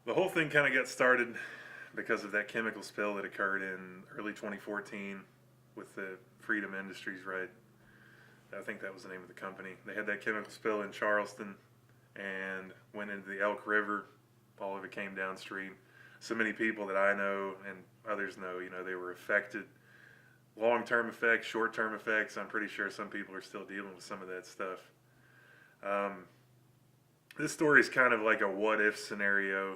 The whole thing kind of got started because of that chemical spill that occurred in early 2014 with the Freedom Industries, right? I think that was the name of the company. They had that chemical spill in Charleston and went into the Elk River. All of it came downstream. So many people that I know and others know, they were affected. Long-term effects, short-term effects. I'm pretty sure some people are still dealing with some of that stuff. This story is kind of like a what-if scenario.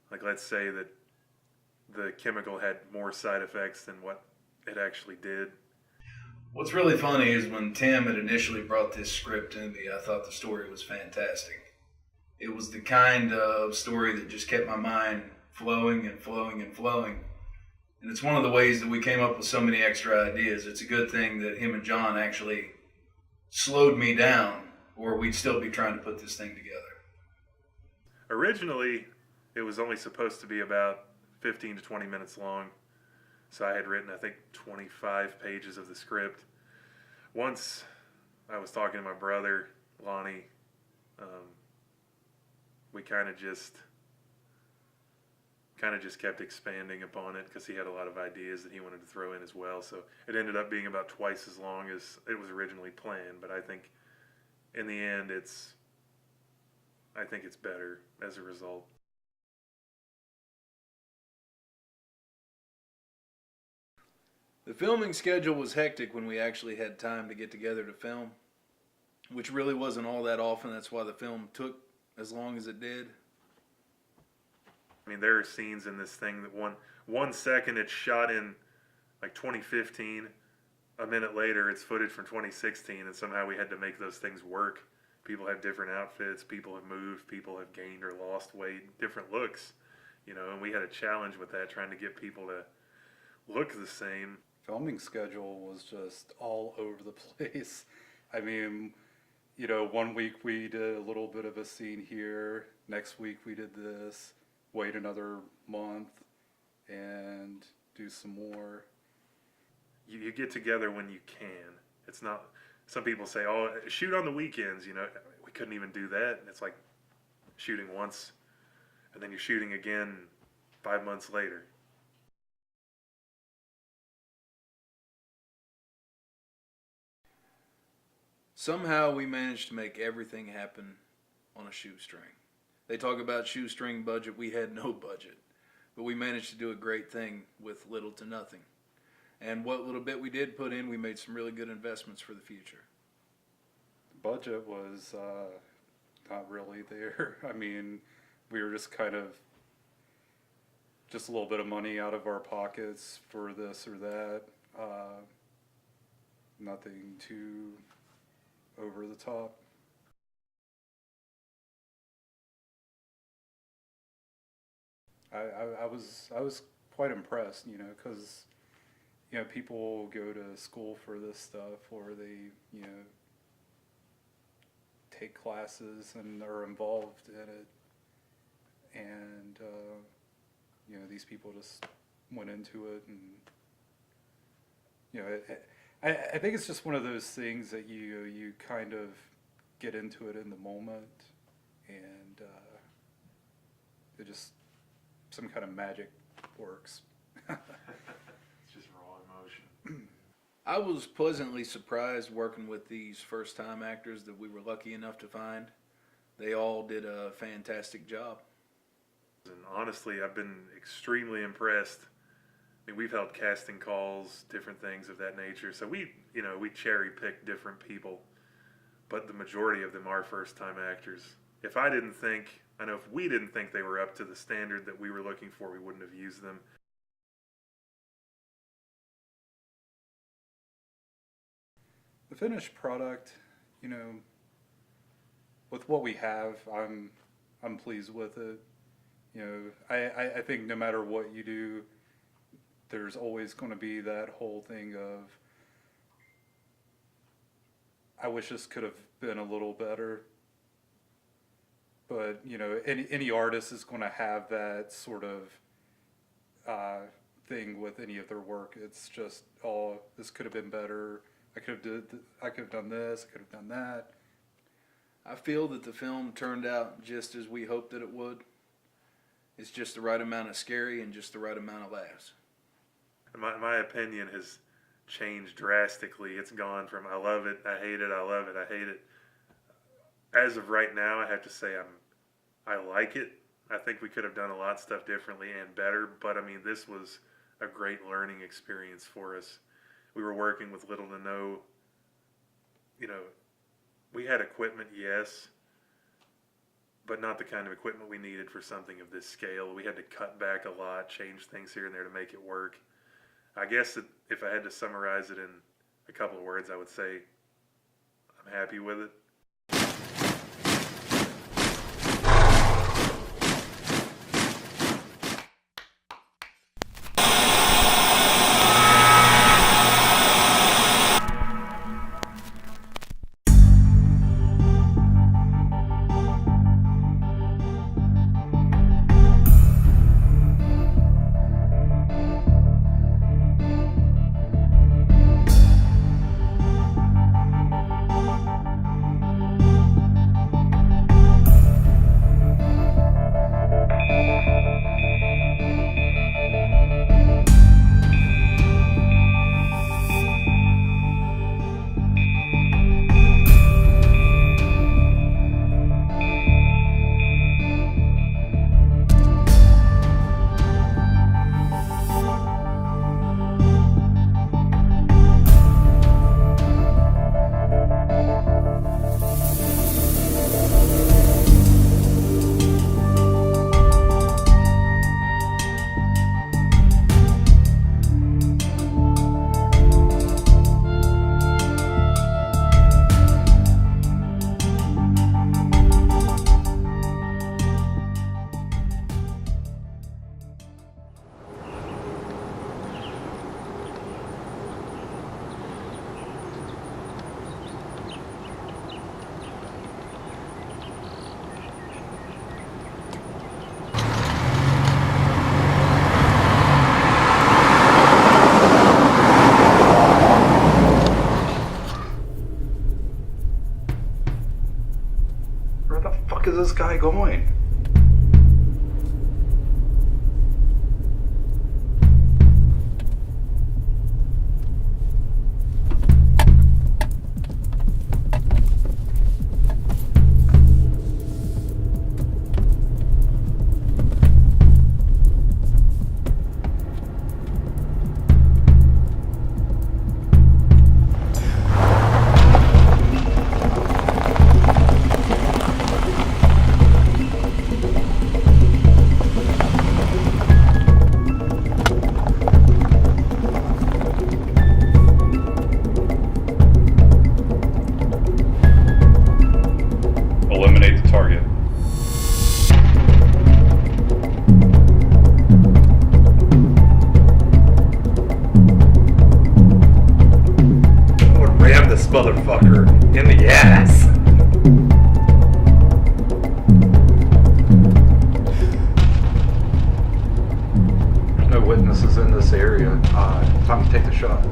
Like, let's say that the chemical had more side effects than what it actually did. What's really funny is when Tim had initially brought this script to me, I thought the story was fantastic. It was the kind of story that just kept my mind flowing and flowing and flowing. And it's one of the ways that we came up with so many extra ideas. It's a good thing that him and John actually slowed me down, or we'd still be trying to put this thing together. Originally, it was only supposed to be about 15 to 20 minutes long. So I had written, I think, 25 pages of the script. Once I was talking to my brother, Lonnie, we kind of just kept expanding upon it because he had a lot of ideas that he wanted to throw in as well. So it ended up being about twice as long as it was originally planned. But I think in the end, I think it's better as a result. The filming schedule was hectic when we actually had time to get together to film, which really wasn't all that often. That's why the film took as long as it did. I mean, there are scenes in this thing that one second it's shot in like 2015, a minute later it's footage from 2016, and somehow we had to make those things work. People have different outfits, people have moved, people have gained or lost weight, different looks, and we had a challenge with that, trying to get people to look the same. Filming schedule was just all over the place. I mean, 1 week we did a little bit of a scene here, next week we did this, wait another month and do some more. You get together when you can. It's not, some people say, oh, shoot on the weekends, we couldn't even do that. And it's like shooting once and then you're shooting again 5 months later. Somehow we managed to make everything happen on a shoestring. They talk about shoestring budget. We had no budget, but we managed to do a great thing with little to nothing. And what little bit we did put in, we made some really good investments for the future. The budget was not really there. I mean, we were just kind of just a little bit of money out of our pockets for this or that. Nothing too over the top. I was quite impressed, because people go to school for this stuff, or they take classes and are involved in it, and these people just went into it, and I think it's just one of those things that you kind of get into it in the moment, and it just, some kind of magic works. It's just raw emotion. I was pleasantly surprised working with these first-time actors that we were lucky enough to find. They all did a fantastic job. And honestly, I've been extremely impressed. I mean, we've held casting calls, different things of that nature. So we cherry pick different people, but the majority of them are first-time actors. If we didn't think they were up to the standard that we were looking for, we wouldn't have used them. The finished product, with what we have, I'm pleased with it. I think no matter what you do, there's always going to be that whole thing of, I wish this could have been a little better. But any artist is going to have that sort of thing with any of their work. It's just, oh, this could have been better. I could have done this. I could have done that. I feel that the film turned out just as we hoped that it would. It's just the right amount of scary and just the right amount of laughs. My opinion has changed drastically. It's gone from I love it, I hate it, I love it, I hate it. As of right now, I have to say I like it. I think we could have done a lot of stuff differently and better, but I mean, this was a great learning experience for us. We were working with little to no, we had equipment, yes, but not the kind of equipment we needed for something of this scale. We had to cut back a lot, change things here and there to make it work. I guess that if I had to summarize it in a couple of words, I would say I'm happy with it. Where the fuck is this guy going? Eliminate the target. I would ram this motherfucker in the ass. There's no witnesses in this area. Time to take the shot.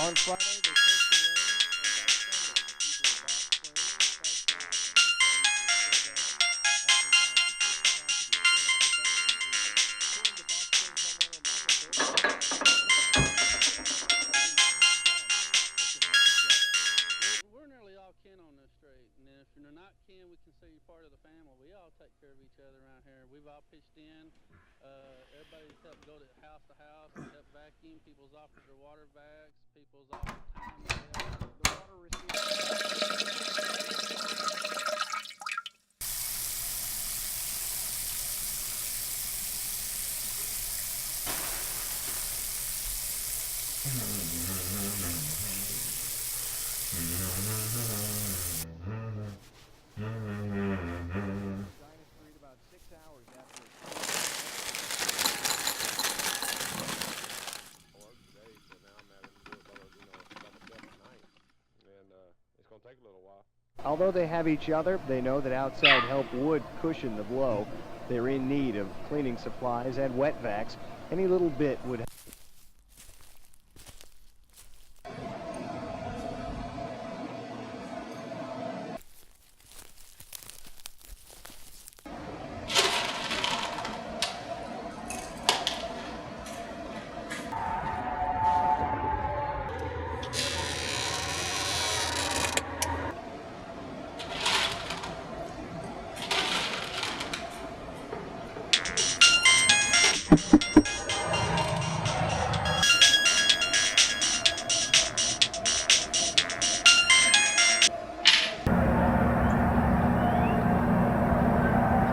On Friday, they pushed away, and by Sunday, people were back to play. According to box play, homeowner Michael Burton, we're nearly all kin on this street, and if you're not kin, we consider you part of the family. We all take care of each other around here. We've all pitched in. Everybody's helped go to house, help vacuum. People's offered their water bags. People's offered time. The water about 6 hours after today, so now I'm having to do it by, by myself at night, and it's gonna take a little while. Although they have each other, they know that outside help would cushion the blow. They're in need of cleaning supplies and wet vacs. Any little bit would help.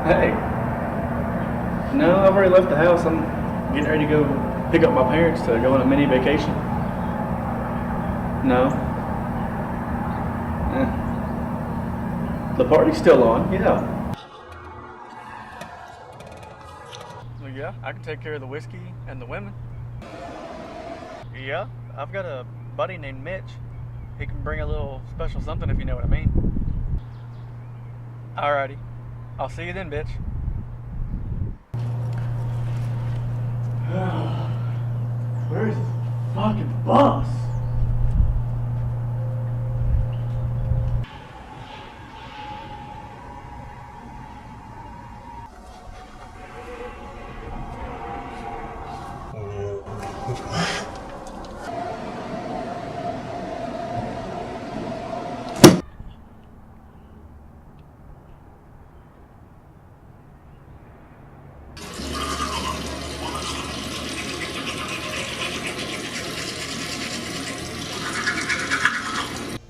Hey. No, I've already left the house. I'm getting ready to go pick up my parents to go on a mini vacation. No. The party's still on, yeah. Well, yeah, I can take care of the whiskey and the women. Yeah, I've got a buddy named Mitch. He can bring a little special something if you know what I mean. Alrighty. I'll see you then, bitch. Where's the fucking bus?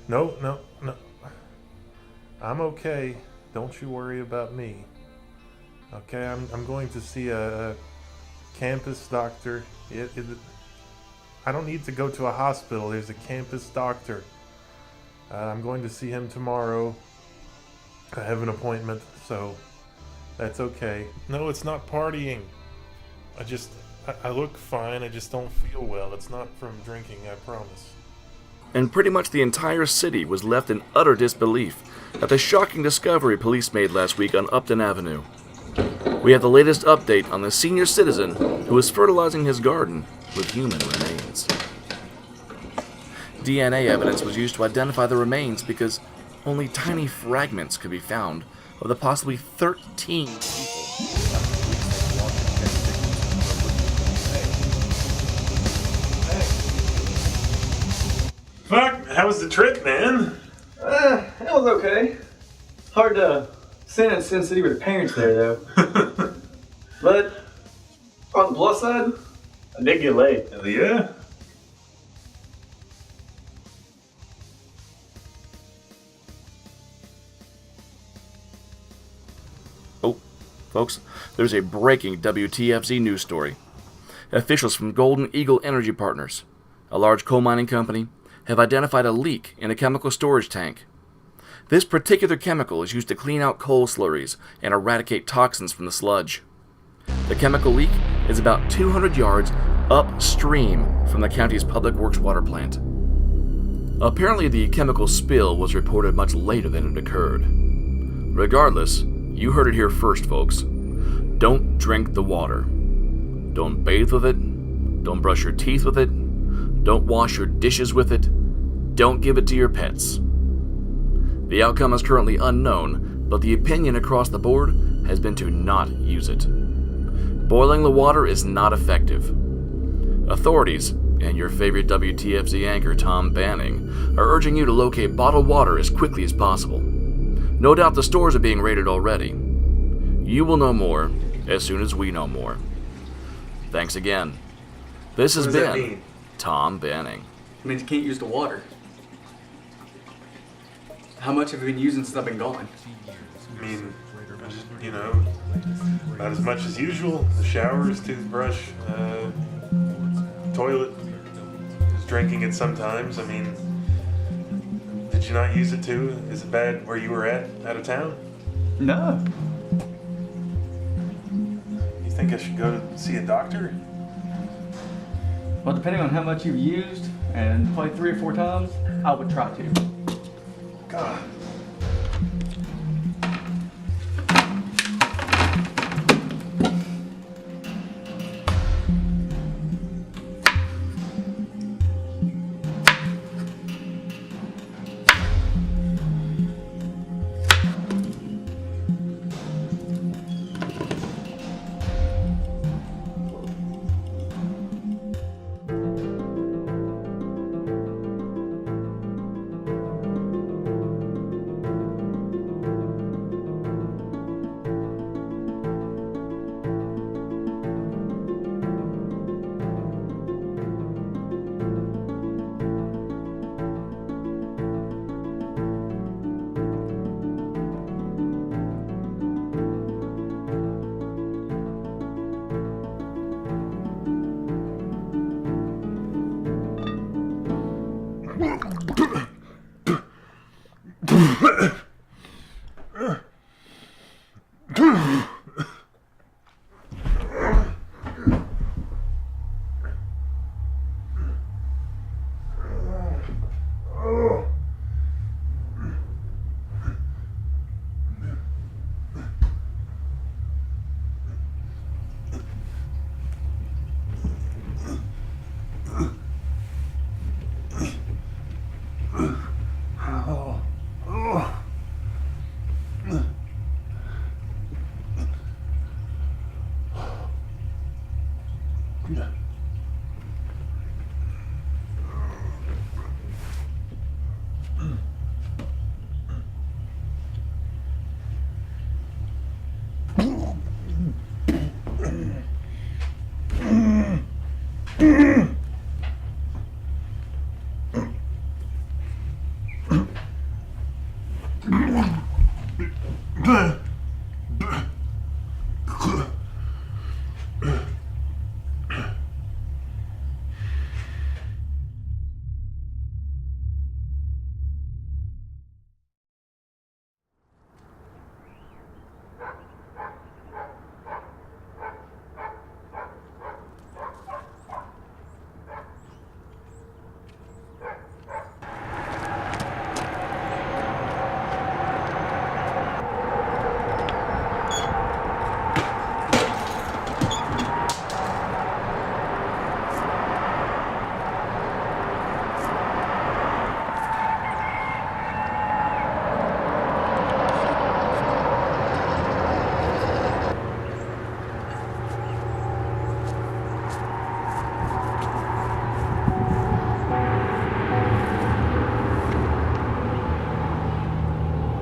No, no, no. I'm okay. Don't you worry about me. Okay, I'm going to see a campus doctor. I don't need to go to a hospital. There's a campus doctor. I'm going to see him tomorrow. I have an appointment, so that's okay. No, it's not partying. I look fine. I just don't feel well. It's not from drinking, I promise. And pretty much the entire city was left in utter disbelief at the shocking discovery police made last week on Upton Avenue. We have the latest update on the senior citizen who was fertilizing his garden with human remains. DNA evidence was used to identify the remains because only tiny fragments could be found of the possibly 13 people. Fuck, how was the trip, man? It was okay. Hard to stand in Sin City with parents there, though. But on the plus side, I did get laid. Hell yeah. Oh, folks, there's a breaking WTFZ news story. Officials from Golden Eagle Energy Partners, a large coal mining company, have identified a leak in a chemical storage tank. This particular chemical is used to clean out coal slurries and eradicate toxins from the sludge. The chemical leak is about 200 yards upstream from the county's public works water plant. Apparently, the chemical spill was reported much later than it occurred. Regardless, you heard it here first, folks. Don't drink the water. Don't bathe with it. Don't brush your teeth with it. Don't wash your dishes with it. Don't give it to your pets. The outcome is currently unknown, but the opinion across the board has been to not use it. Boiling the water is not effective. Authorities, and your favorite WTFZ anchor Tom Banning, are urging you to locate bottled water as quickly as possible. No doubt the stores are being raided already. You will know more as soon as we know more. Thanks again. This has been Tom Banning. It means you can't use the water. How much have you been using since I've been gone? I mean, you know, about as much as usual. The showers, toothbrush, toilet. Just drinking it sometimes. I mean, did you not use it too? Is it bad where you were at, out of town? No. You think I should go to see a doctor? Well, depending on how much you've used, and probably 3 or 4 times, I would try to. God.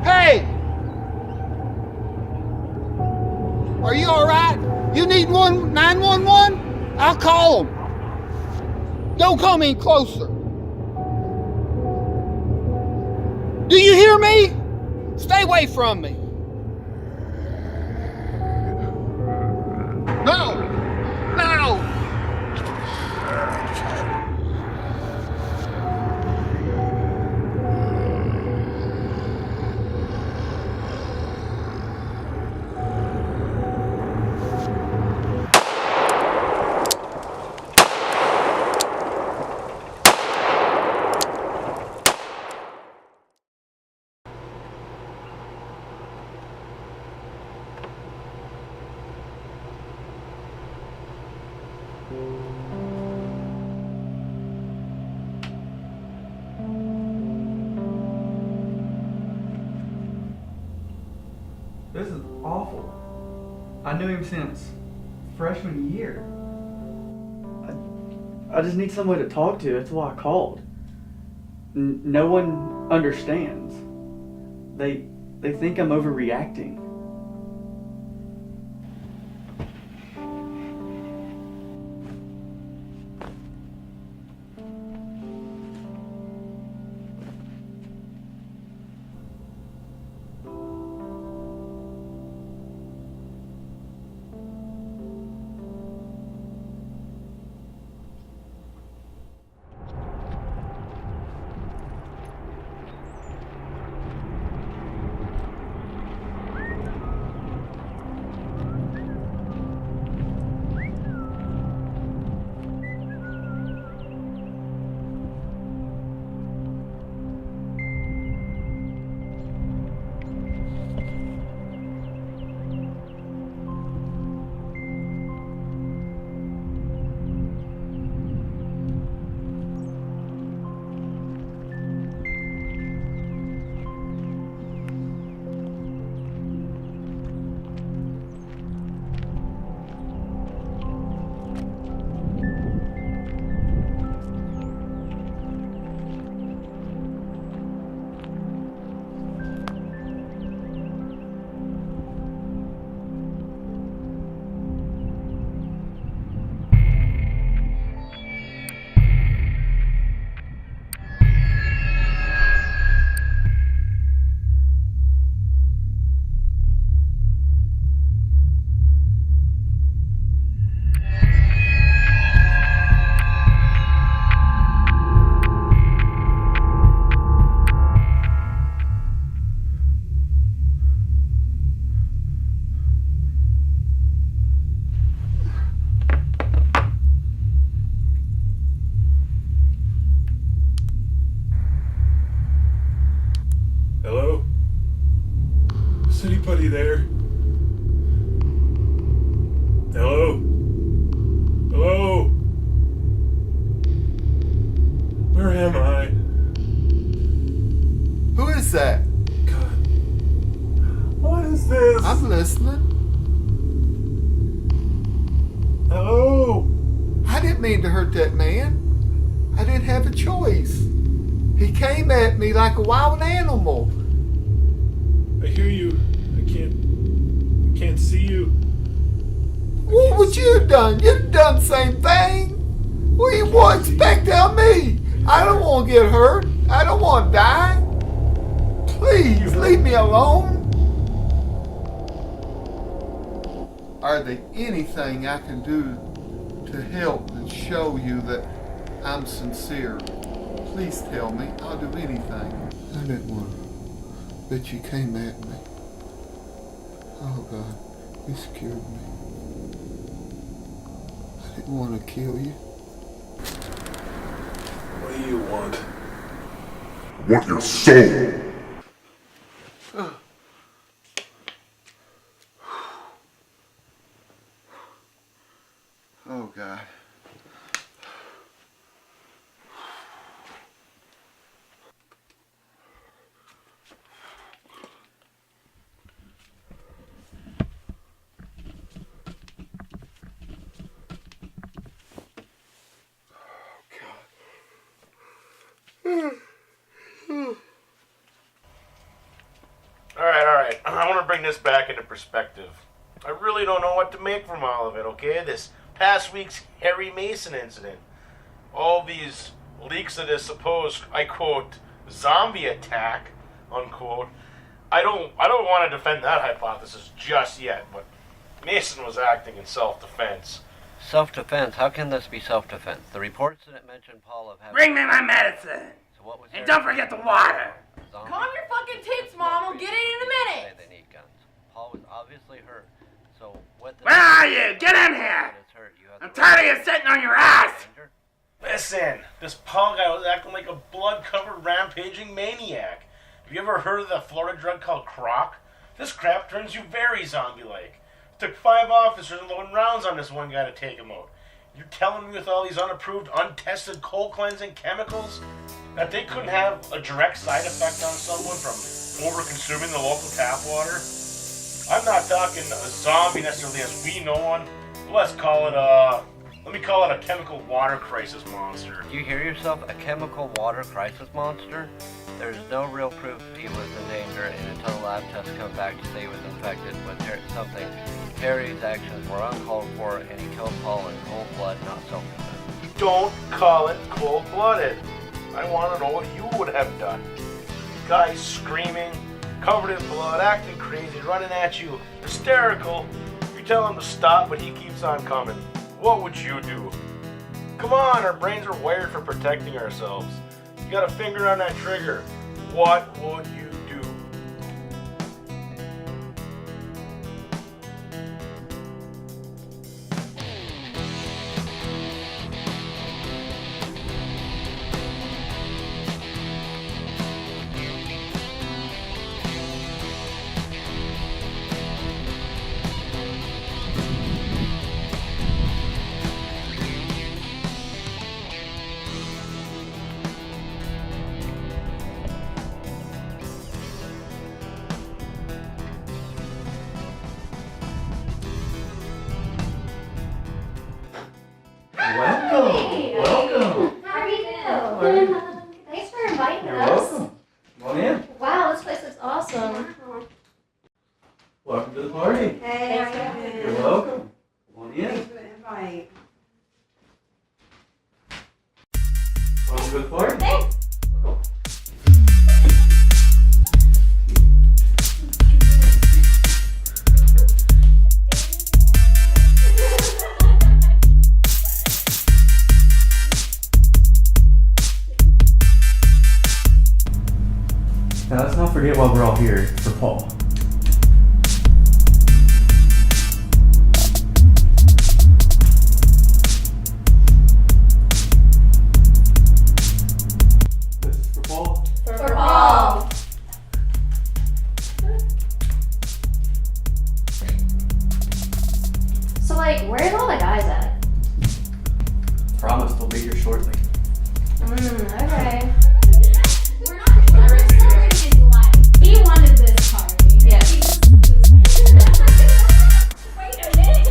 Hey! Are you all right? You need 911? I'll call them. Don't come any closer. Do you hear me? Stay away from me. No! No! This is awful. I knew him since freshman year. I just need someone to talk to. That's why I called. No one understands. They think I'm overreacting. mean to hurt that man. I didn't have a choice. He came at me like a wild animal. I hear you. I can't see you. What would you have done? You'd done the same thing. What do you want to expect of me? I don't want to get hurt. I don't want to die. Please, leave me alone. Are there anything I can do to help and show you that I'm sincere? Please tell me. I'll do anything. I didn't want to, but you came at me. Oh God, you scared me. I didn't want to kill you. What do you want? Want your soul. Oh God. Alright. I want to bring this back into perspective. I really don't know what to make from all of it, okay? This past week's Harry Mason incident. All these leaks of this supposed, I quote, zombie attack, unquote. I don't want to defend that hypothesis just yet, but Mason was acting in self-defense. Self-defense? How can this be self-defense? The reports didn't mention Paul of having... Bring me my medicine! So what was and don't forget the water! Zombie? Calm your fucking tits, Mom. We'll get it in a minute. They need guns. Paul was obviously hurt. So what the... Where are you? Get in here! I'm tired of you sitting on your ass! Listen, this Paul guy was acting like a blood-covered rampaging maniac. Have you ever heard of the Florida drug called Croc? This crap turns you very zombie-like. It took 5 officers loading rounds on this one guy to take him out. You're telling me with all these unapproved, untested cold-cleansing chemicals that they couldn't have a direct side effect on someone from over-consuming the local tap water? I'm not talking a zombie necessarily as we know one. Let's call it let me call it a chemical water crisis monster. Do you hear yourself? A chemical water crisis monster? There's no real proof he was in danger, and until the lab tests come back to say he was infected with something, Harry's actions were uncalled for, and he killed Paul in cold blood, not self-defense. Don't call it cold-blooded. I want to know what you would have done. Guys screaming, covered in blood, acting crazy, running at you, hysterical. You tell him to stop, but he keeps on coming. What would you do? Come on, our brains are wired for protecting ourselves. You got a finger on that trigger. What would you do? Welcome. How are you? Thanks for inviting us. Welcome. Come on in. Wow, this place looks awesome. Welcome to the party. Hey, how you You're welcome. Come on in. Thanks for the invite. Welcome to the party. Thanks. Now let's not forget why we're all here for Paul. This is for Paul. For Paul. So, like, where's all the guys at? Promise they'll be here shortly. Okay. We're not celebrating his life. He wanted this party. Yeah. Wait a minute.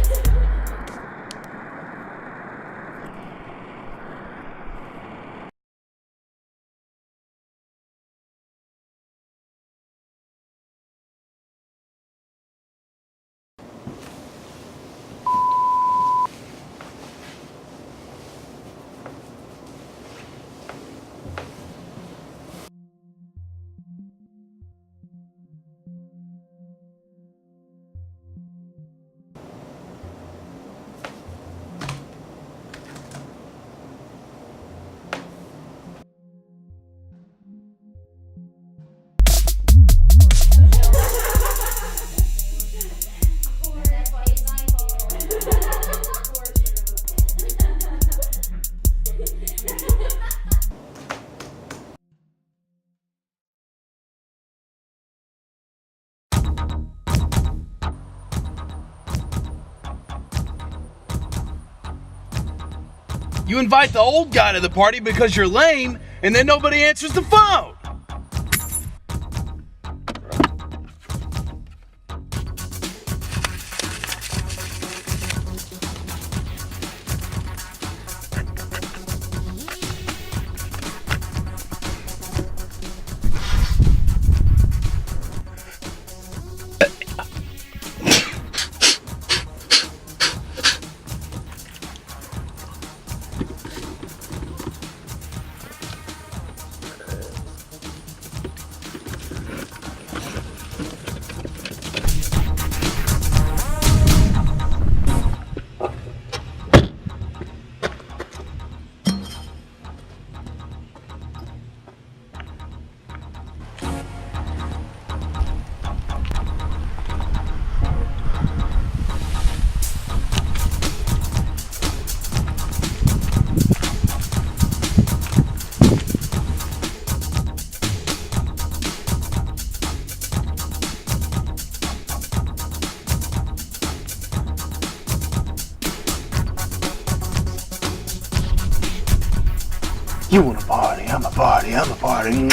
You invite the old guy to the party because you're lame, and then nobody answers the phone. You want a party, I'm a party, I'm a party.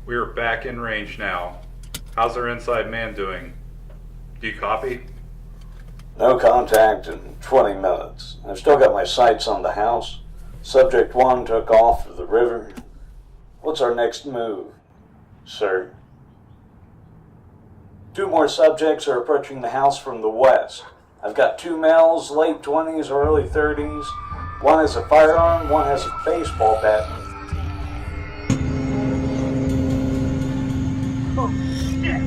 We are back in range now. How's our inside man doing? Do you copy? No contact in 20 minutes. I've still got my sights on the house. Subject 1 took off for the river. What's our next move, sir? 2 more subjects are approaching the house from the west. I've got 2 males, late 20s or early 30s. One has a firearm, one has a baseball bat. Oh, shit!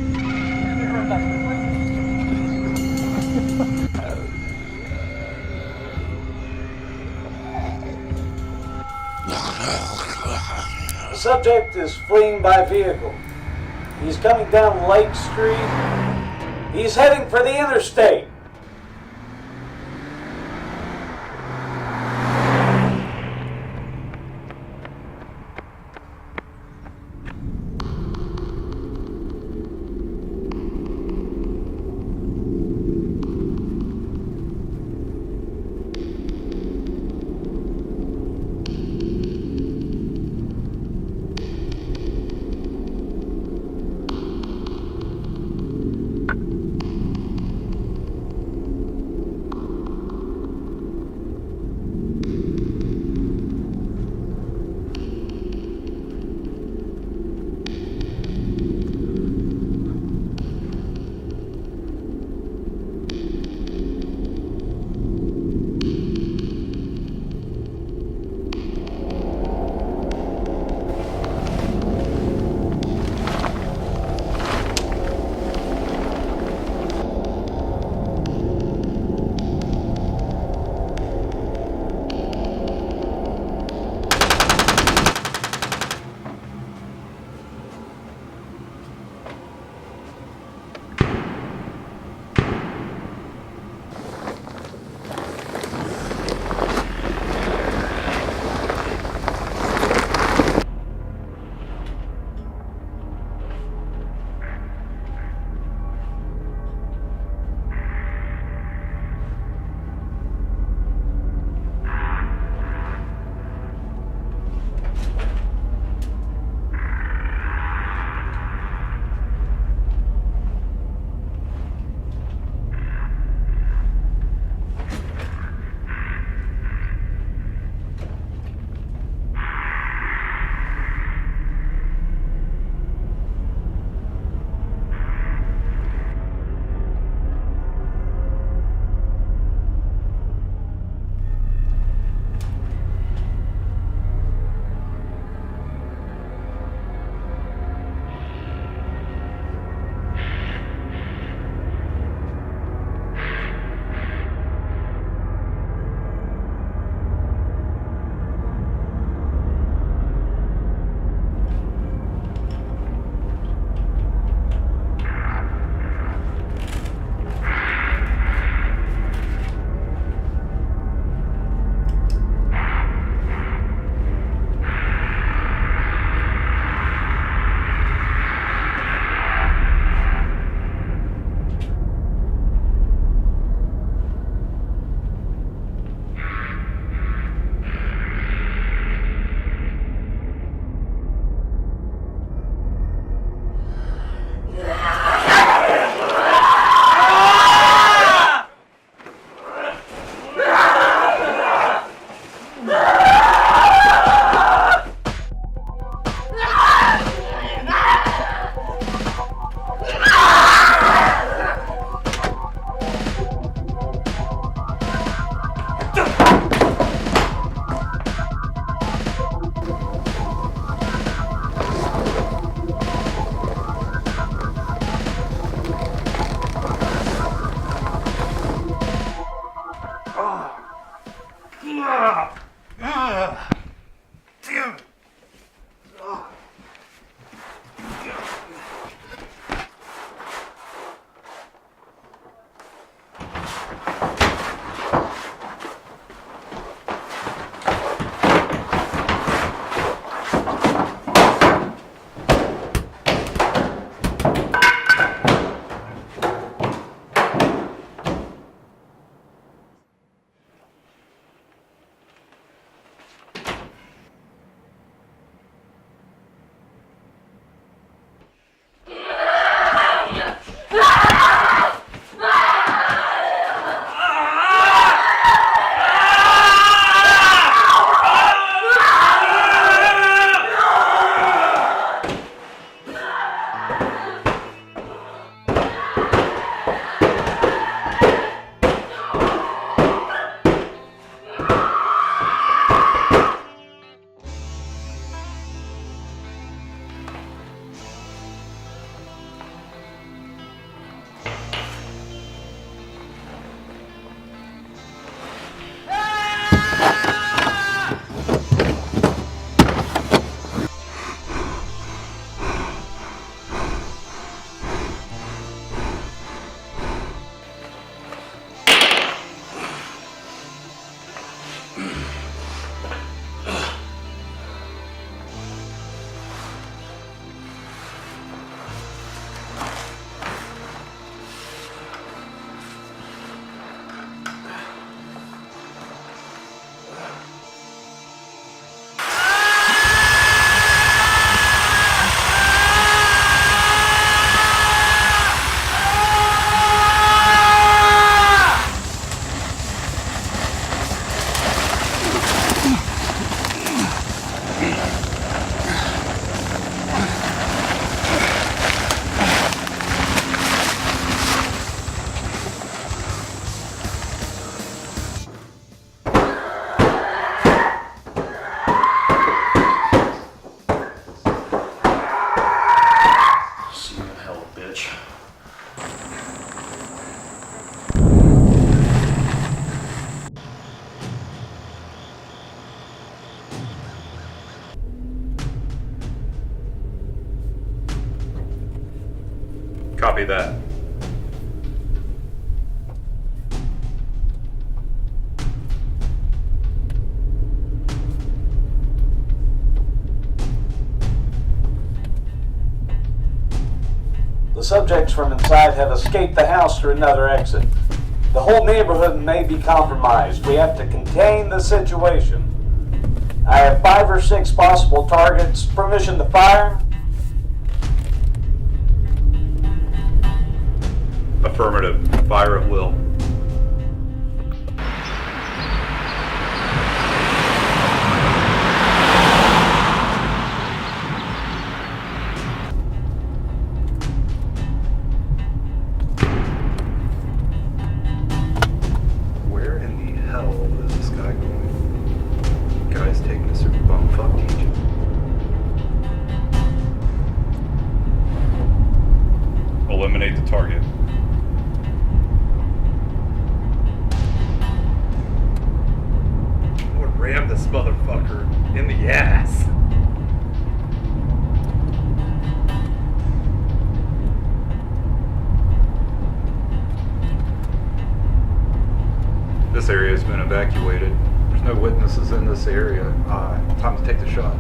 The subject is fleeing by vehicle. He's coming down Lake Street. He's heading for the interstate. Damn it. Copy that. The subjects from inside have escaped the house through another exit. The whole neighborhood may be compromised. We have to contain the situation. I have 5 or 6 possible targets. Permission to fire? Affirmative. Fire at will. Where in the hell is this guy going? Guy's taking a super bum fuck teaching. Eliminate the target. Ram this motherfucker in the ass. This area has been evacuated. There's no witnesses in this area. Time to take the shot.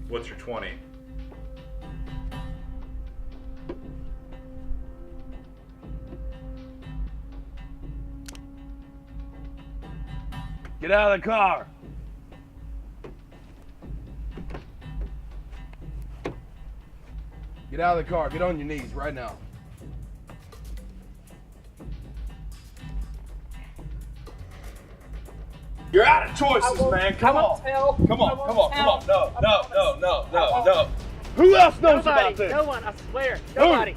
What's your 20? Get out of the car. Get out of the car. Get on your knees right now. You're out of choices, man. Come on. Come on. No. Who else knows about this? No one, I swear. Nobody.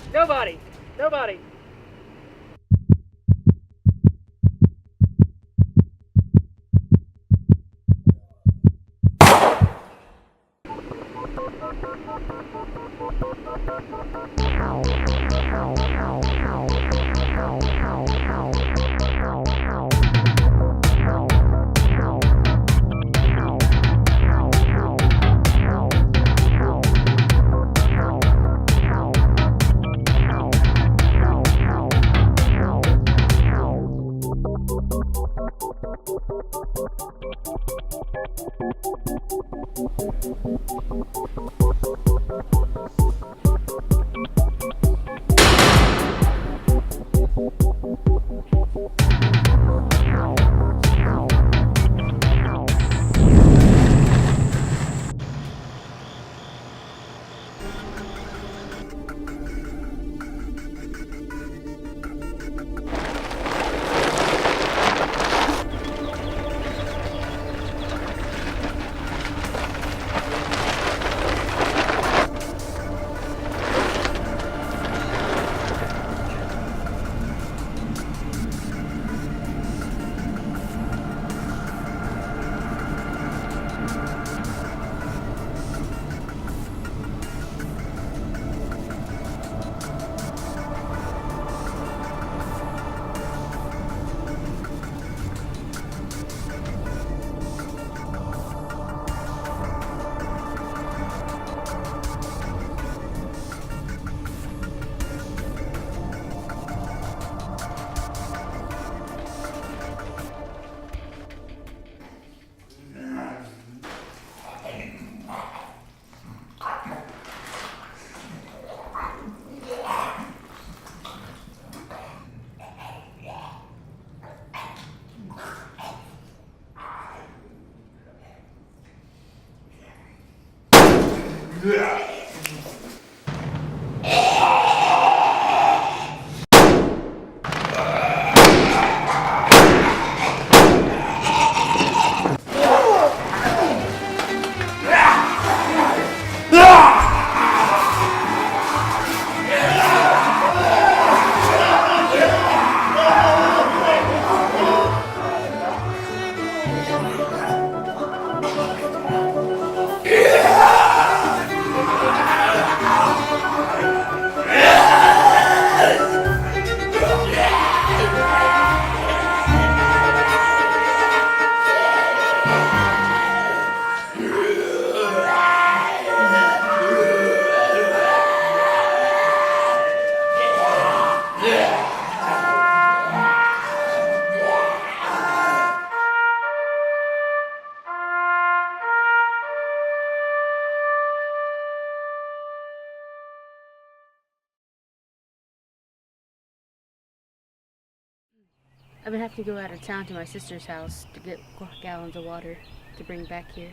I'm gonna have to go out of town to my sister's house to get gallons of water to bring back here.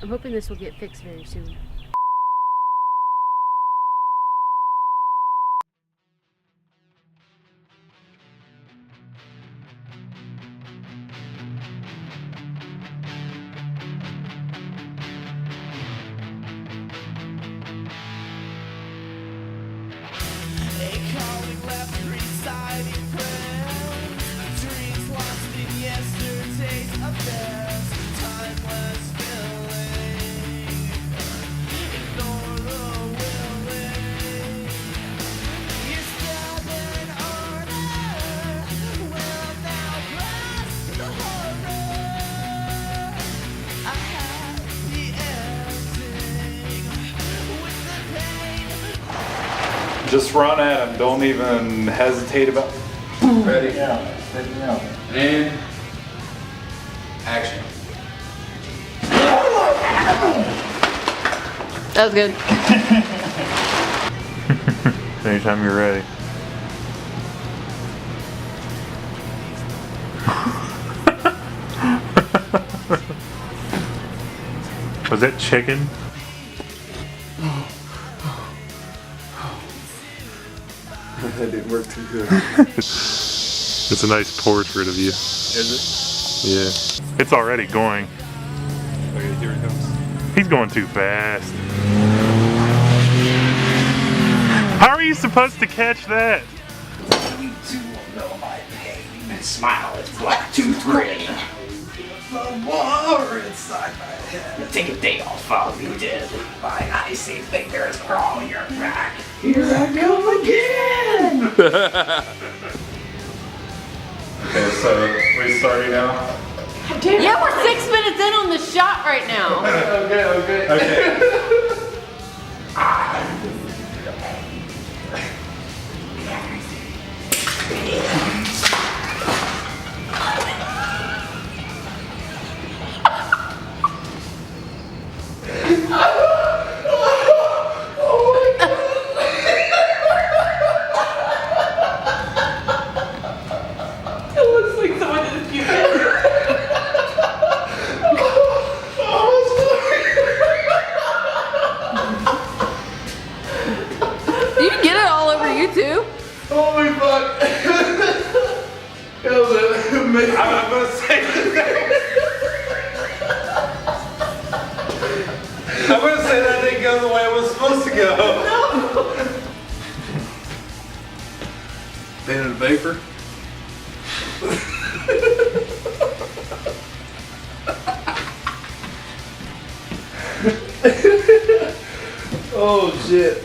I'm hoping this will get fixed very soon. Just run at him. Don't even hesitate about. Ready? Yeah. And action. That was good. Anytime you're ready. Was that chicken? That didn't work too good. It's a nice portrait of you. Is Yeah. It's already going. it? Okay, here he comes. He's going too fast. How are you supposed to catch that? You two will know my pain and smile at black tooth grin. my water inside my head. Take a day off, I'll be dead. My icy fingers crawl your back. Here I come again. Okay, so we starting now? Yeah, we're 6 minutes in on the shot right now. Okay. It looks like someone did a puke. You can get it all over YouTube. Holy fuck. That was amazing. I'm gonna say I'm gonna say that didn't go the way it was supposed to go. Been in a vapor. Oh shit.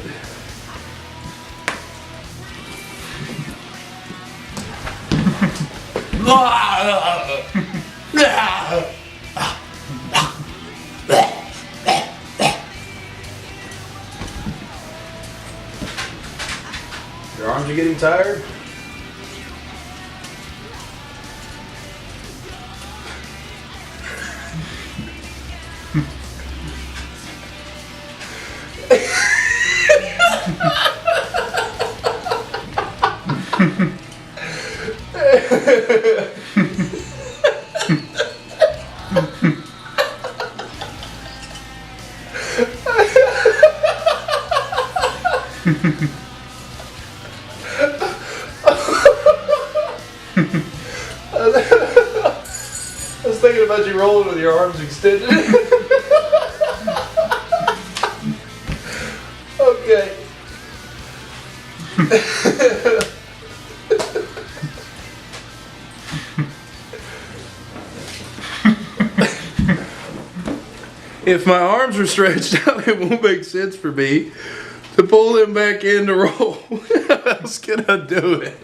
Your arms are getting tired? I was thinking about you rolling with your arms extended. Okay. If my arms are stretched out, it won't make sense for me to pull them back in to roll. How else can I do it?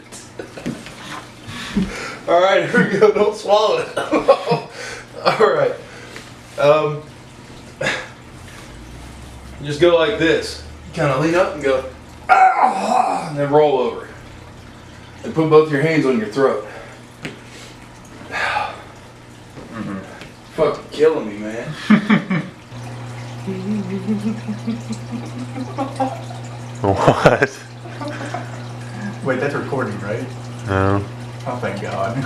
All right, here we go. Don't swallow it. All right. Just go like this. Kind of lean up and go, ah, and then roll over. And put both your hands on your throat. Fucking killing me, man. What? Wait, that's recording, right? No. Oh, thank God.